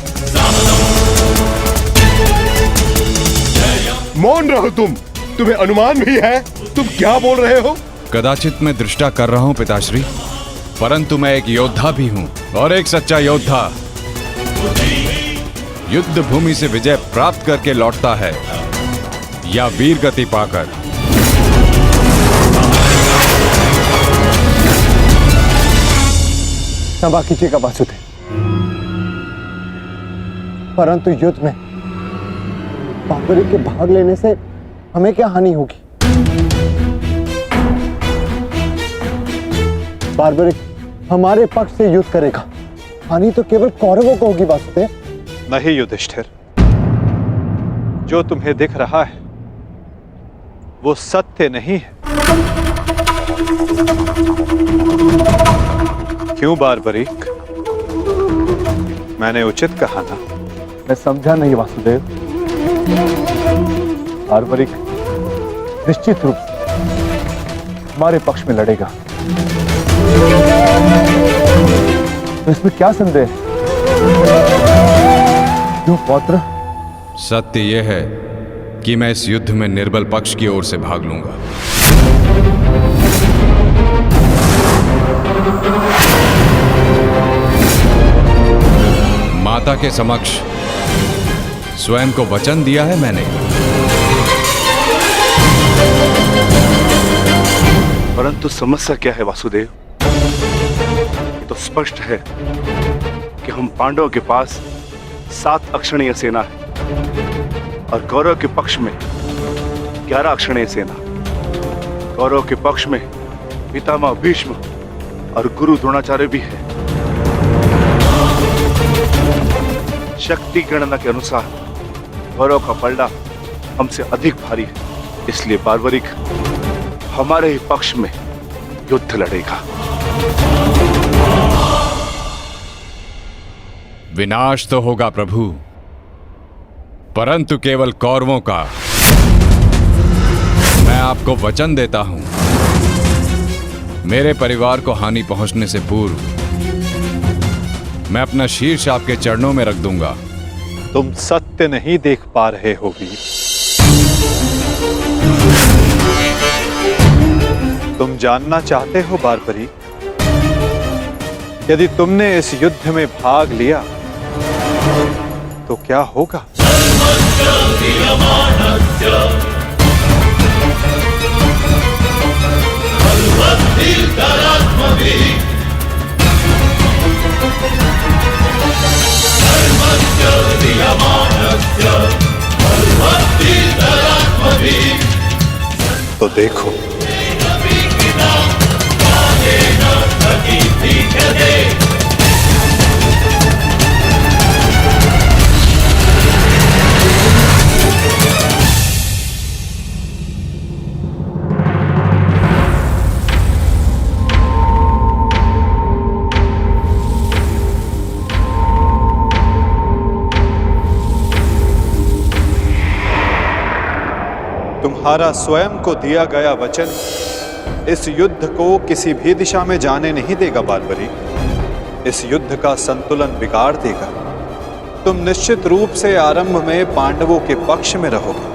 मौन रहो तुम। तुम्हें अनुमान भी है तुम क्या बोल रहे हो? कदाचित मैं दृष्टा कर रहा हूँ पिताश्री, परंतु मैं एक योद्धा भी हूँ, और एक सच्चा योद्धा युद्ध भूमि से विजय प्राप्त करके लौटता है या वीर गति पाकर। क्षमा कीजिएगा वासुदेव, परंतु युद्ध में बाबरी के भाग लेने से हमें क्या हानि होगी? बार्बरिक हमारे पक्ष से युद्ध करेगा, हानि तो केवल कौरवों को होगी वासुदेव। नहीं युधिष्ठिर, जो तुम्हें दिख रहा है वो सत्य नहीं है। क्यों बार्बरिक, मैंने उचित कहा ना? मैं समझा नहीं वासुदेव। बार्बरिक निश्चित रूप से हमारे पक्ष में लड़ेगा, तो इसमें क्या संदेह है? क्यों पौत्र? सत्य यह है कि मैं इस युद्ध में निर्बल पक्ष की ओर से भाग लूंगा। माता के समक्ष स्वयं को वचन दिया है मैंने। परंतु समस्या क्या है वासुदेव? ये तो स्पष्ट है कि हम पांडवों के पास 7 अक्षणीय सेना है और कौरव के पक्ष में 11 अक्षणीय सेना। कौरव के पक्ष में पितामह भीष्म और गुरु द्रोणाचार्य भी है। शक्ति गणना के अनुसार कौरव का पलड़ा हमसे अधिक भारी है, इसलिए बार्बरिक हमारे ही पक्ष में युद्ध लड़ेगा। विनाश तो होगा प्रभु, परंतु केवल कौरवों का। मैं आपको वचन देता हूं, मेरे परिवार को हानि पहुंचने से पूर्व मैं अपना शीर्ष आपके चरणों में रख दूंगा। तुम सत्य नहीं देख पा रहे हो वीर। तुम जानना चाहते हो बार्बरिक, यदि तुमने इस युद्ध में भाग लिया तो क्या होगा? तो देखो, तुम्हारा स्वयं को दिया गया वचन इस युद्ध को किसी भी दिशा में जाने नहीं देगा बार्बरिक। इस युद्ध का संतुलन बिगाड़ देगा। तुम निश्चित रूप से आरंभ में पांडवों के पक्ष में रहोगे,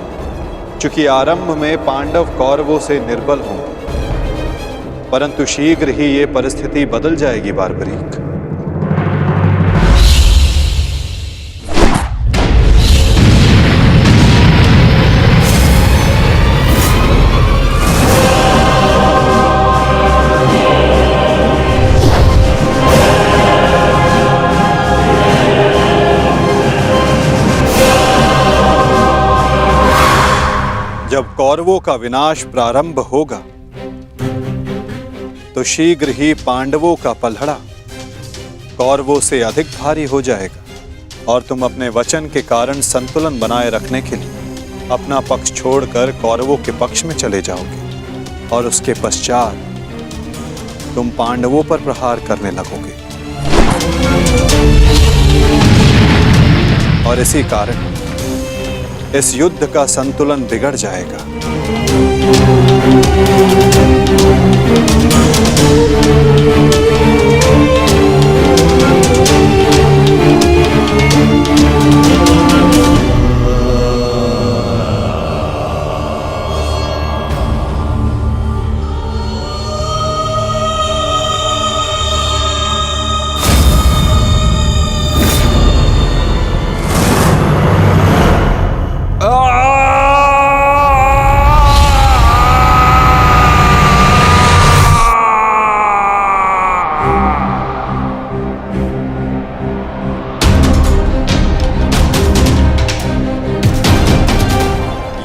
क्योंकि आरंभ में पांडव कौरवों से निर्बल होंगे, परंतु शीघ्र ही ये परिस्थिति बदल जाएगी बार्बरिक। जब कौरवों का विनाश प्रारंभ होगा तो शीघ्र ही पांडवों का पलड़ा कौरवों से अधिक भारी हो जाएगा और तुम अपने वचन के कारण संतुलन बनाए रखने के लिए अपना पक्ष छोड़कर कौरवों के पक्ष में चले जाओगे और उसके पश्चात तुम पांडवों पर प्रहार करने लगोगे। और इसी कारण इस युद्ध का संतुलन बिगड़ जाएगा।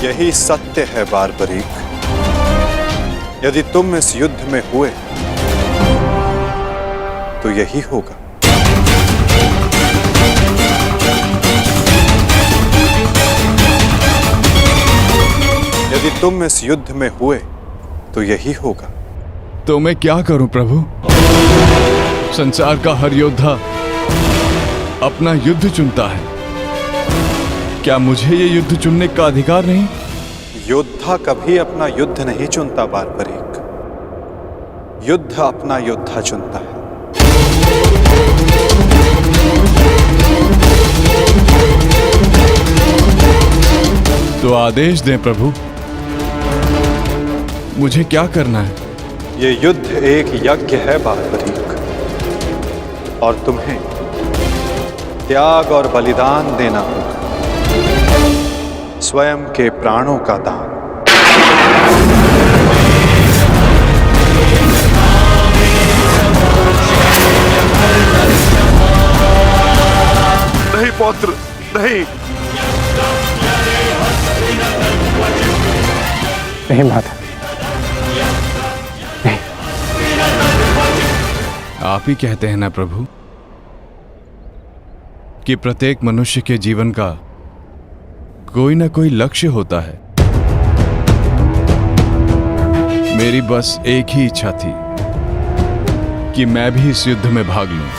यही सत्य है बारबरीक। यदि तुम इस युद्ध में हुए तो यही होगा। यदि तुम इस युद्ध में हुए तो यही होगा। तो मैं क्या करूं प्रभु? संसार का हर योद्धा अपना युद्ध चुनता है। क्या मुझे ये युद्ध चुनने का अधिकार नहीं? योद्धा कभी अपना युद्ध नहीं चुनता बारबरीक। युद्ध अपना योद्धा चुनता है। तो आदेश दें प्रभु, मुझे क्या करना है? ये युद्ध एक यज्ञ है बारबरीक, और तुम्हें त्याग और बलिदान देना होगा, स्वयं के प्राणों का दान। नहीं पौत्र, नहीं। नहीं माता, नहीं। आप ही कहते हैं ना प्रभु कि प्रत्येक मनुष्य के जीवन का कोई ना कोई लक्ष्य होता है। मेरी बस एक ही इच्छा थी कि मैं भी इस युद्ध में भाग लूं।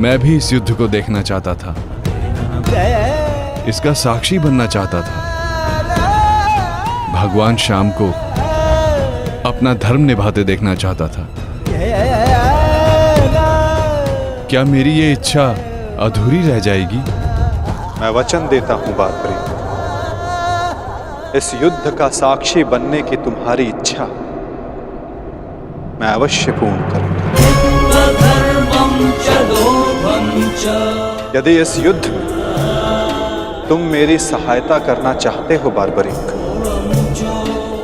मैं भी इस युद्ध को देखना चाहता था, इसका साक्षी बनना चाहता था। भगवान श्याम को अपना धर्म निभाते देखना चाहता था। क्या मेरी ये इच्छा अधूरी रह जाएगी? मैं वचन देता हूं बारबरीक, इस युद्ध का साक्षी बनने की तुम्हारी इच्छा मैं अवश्य पूर्ण करूंगा। यदि इस युद्ध में तुम मेरी सहायता करना चाहते हो बारबरीक,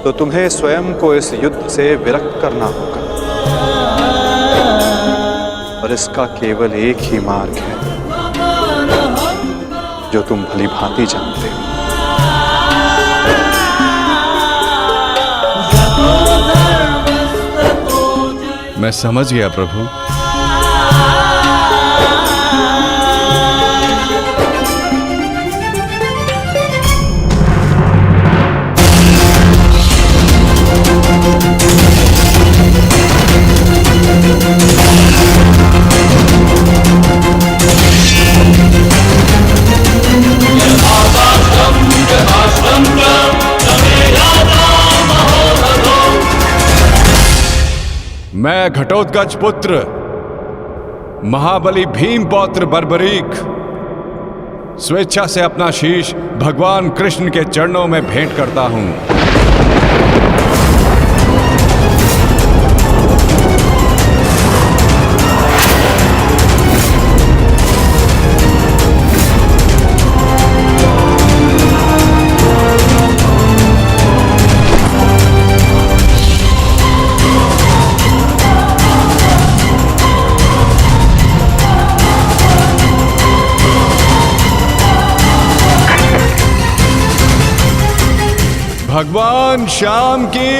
तो तुम्हें स्वयं को इस युद्ध से विरक्त करना होगा, और इसका केवल एक ही मार्ग है जो तुम भली भांति जानते हो। मैं समझ गया प्रभु। मैं घटोत्कच पुत्र महाबली भीम पौत्र बर्बरीक स्वेच्छा से अपना शीश भगवान कृष्ण के चरणों में भेंट करता हूं। भगवान श्याम की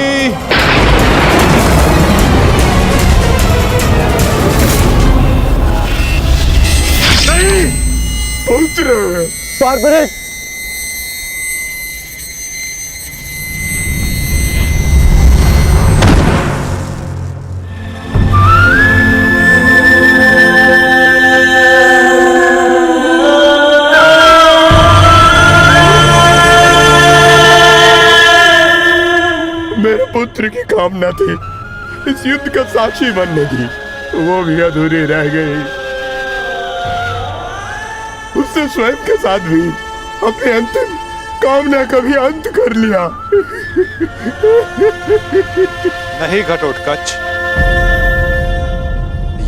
नहीं पुत्र बारबरीक, पुत्र की कामना थी इस युद्ध का साक्षी बनने की, वो भी अधूरी रह गई। उसने स्वयं के साथ भी अपनी अंतिम कामना का भी अंत कर लिया। नहीं घटोत्कच,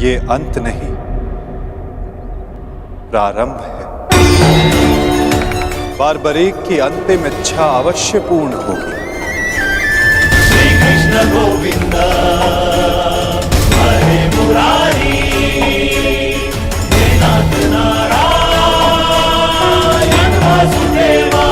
ये अंत नहीं, प्रारंभ है। बार्बरीक की अंतिम इच्छा अवश्य पूर्ण होगी। श्री कृष्ण गोविंद हरे मुरारी, हे नाथ नारायण वासुदेवा।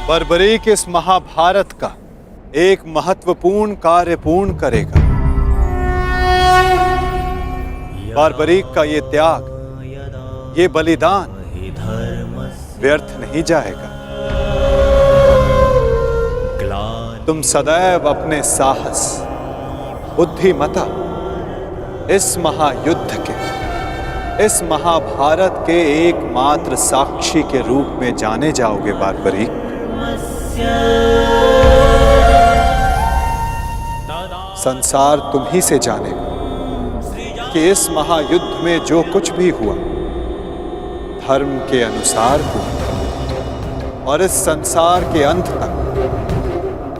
बार्बरीक इस महाभारत का एक महत्वपूर्ण कार्य पूर्ण करेगा। बार्बरीक का ये त्याग, ये बलिदान व्यर्थ नहीं जाएगा। तुम सदैव अपने साहस, बुद्धिमता इस महायुद्ध के, इस महाभारत के एकमात्र साक्षी के रूप में जाने जाओगे बार्बरीक। संसार तुम ही से जानेगा कि इस महायुद्ध में जो कुछ भी हुआ धर्म के अनुसार हुआ, और इस संसार के अंत तक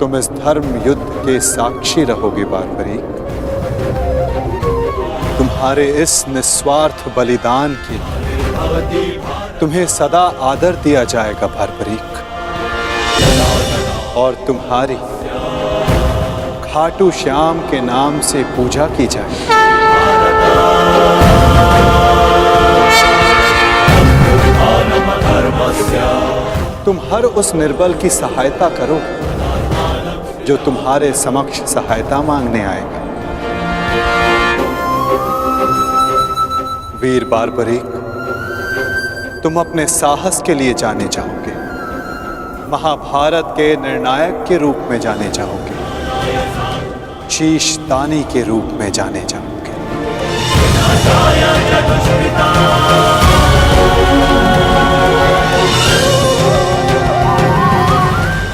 तुम इस धर्म युद्ध के साक्षी रहोगे बार्बरीक। तुम्हारे इस निस्वार्थ बलिदान के तुम्हें सदा आदर दिया जाएगा बार्बरीक, और तुम्हारी खाटू श्याम के नाम से पूजा की जाएगी। तुम हर उस निर्बल की सहायता करो जो तुम्हारे समक्ष सहायता मांगने आएगा। वीर बार्बरीक, तुम अपने साहस के लिए जाने जाओगे, महाभारत के निर्णायक के रूप में जाने जाओगे, शीशदानी के रूप में जाने जाओगे।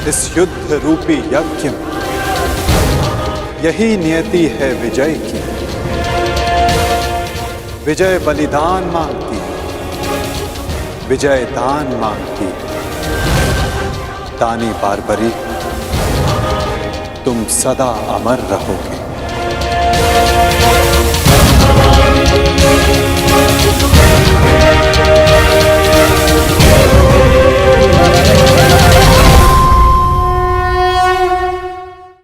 इस युद्ध रूपी यज्ञ में यही नियति है विजय की। विजय बलिदान मांगती है, विजय दान मांगती है। दानी बार्बरीक, तुम सदा अमर रहोगे। Thank you.